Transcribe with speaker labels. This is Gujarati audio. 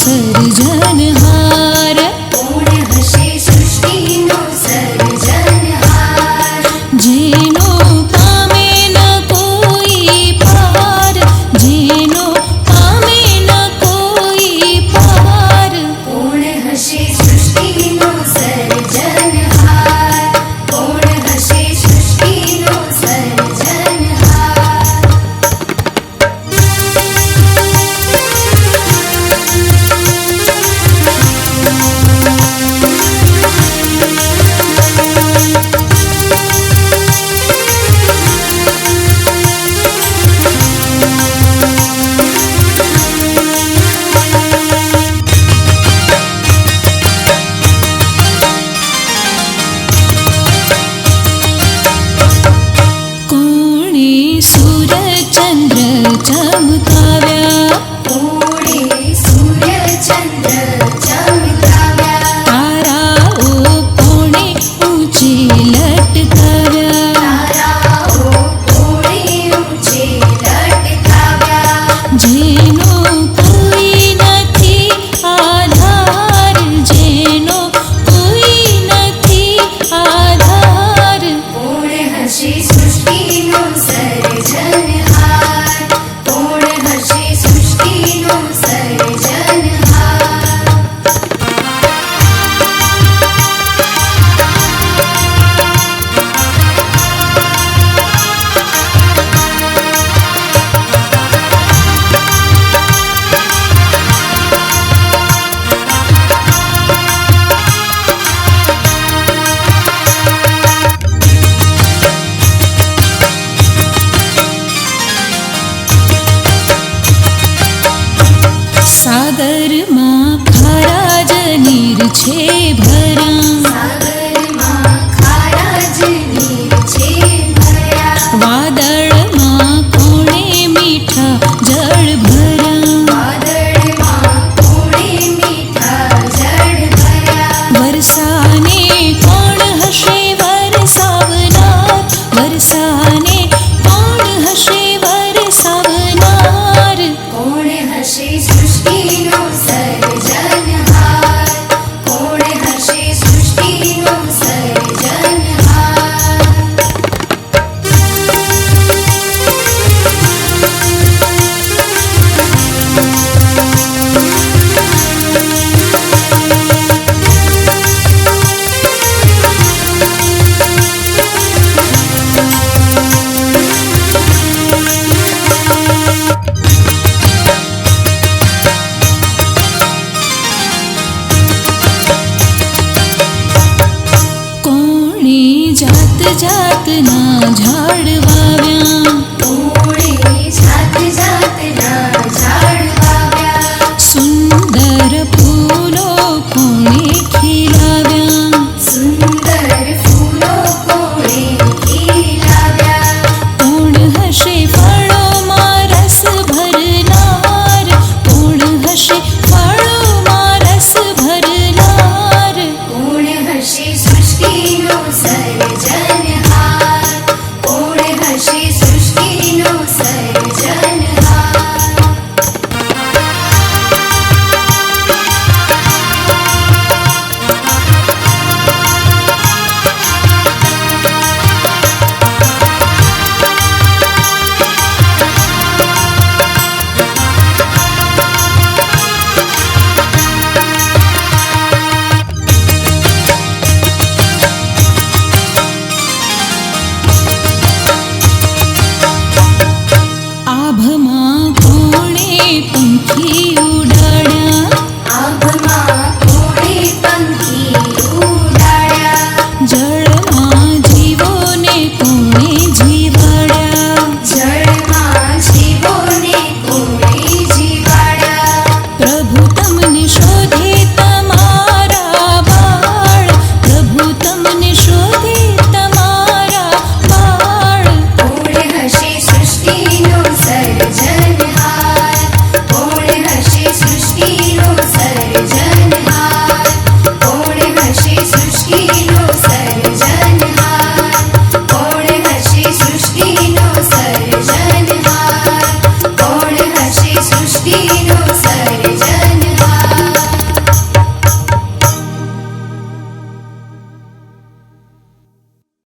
Speaker 1: સર્જનહાર
Speaker 2: કોણ હશે સૃષ્ટિનો સર્જનહાર
Speaker 1: જેનો પામે ન કોઈ પાર જેનો પામે ન કોઈ પાર
Speaker 2: કોણ હશે સૃષ્ટિનો સર્જનહાર કોણ હશે સૃષ્ટિનો સર્જનહાર
Speaker 1: કોણે સૂર્ય ચંદ્ર ચમકાવ્યા
Speaker 2: કોણે સૂર્ય ચંદ્ર ચમકાવ્યા
Speaker 1: તારાઓ કોણે ઊંચે લટકાવ્યા
Speaker 2: તારાઓ કોણે ઊંચે લટકાવ્યા
Speaker 1: જેનો કોઈ નથી આધાર જેનો કોઈ નથી આધાર
Speaker 2: કોણ હશે સૃષ્ટિનો સર્જનહાર કોણ હશે સૃષ્ટિનો સર્જનહાર
Speaker 1: સાગરમાં ખારા જ નીર છે ભર્યા
Speaker 2: સાગરમાં ખારા જ નીર છે ભર્યા
Speaker 1: વાદળમાં કોણે મીઠા જળ ભર્યા
Speaker 2: વાદળમાં કોણે મીઠા જળ ભર્યા
Speaker 1: વરસાને કોણ હશે વરસાવનાર વરસાને કોણ હશે વરસાવનાર
Speaker 2: કોણ હશે સૃષ્ટિનો સર્જનહાર કોણ હશે સૃષ્ટિનો સર્જનહાર
Speaker 1: કોણે જાત જાતના ઝાડ વાવ્યા
Speaker 2: કોણે જાત જાતના ઝાડ વાવ્યા
Speaker 1: સુંદર ફૂલો કોણે ખીલાવ્યા
Speaker 2: સુંદર ફૂલો કોણે ખીલાવ્યા
Speaker 1: કોણ હશે ફળોમાં રસ ભરનાર કોણ હશે ફળોમાં રસ ભરનાર
Speaker 2: કોણ હશે સૃષ્ટિનો સર્જનહાર કોણ હશે સૃષ્ટિનો સર્જનહાર
Speaker 1: આભમાં કોણે પંખી ઉડાડ્યા
Speaker 2: આભમાં કોણે પંખી ઉડાડ્યા
Speaker 1: જળમાં જીવોને કોણે જીવાડ્યા
Speaker 2: જળમાં જીવોને કોણે જીવાડ્યા
Speaker 1: પ્રભુ તમને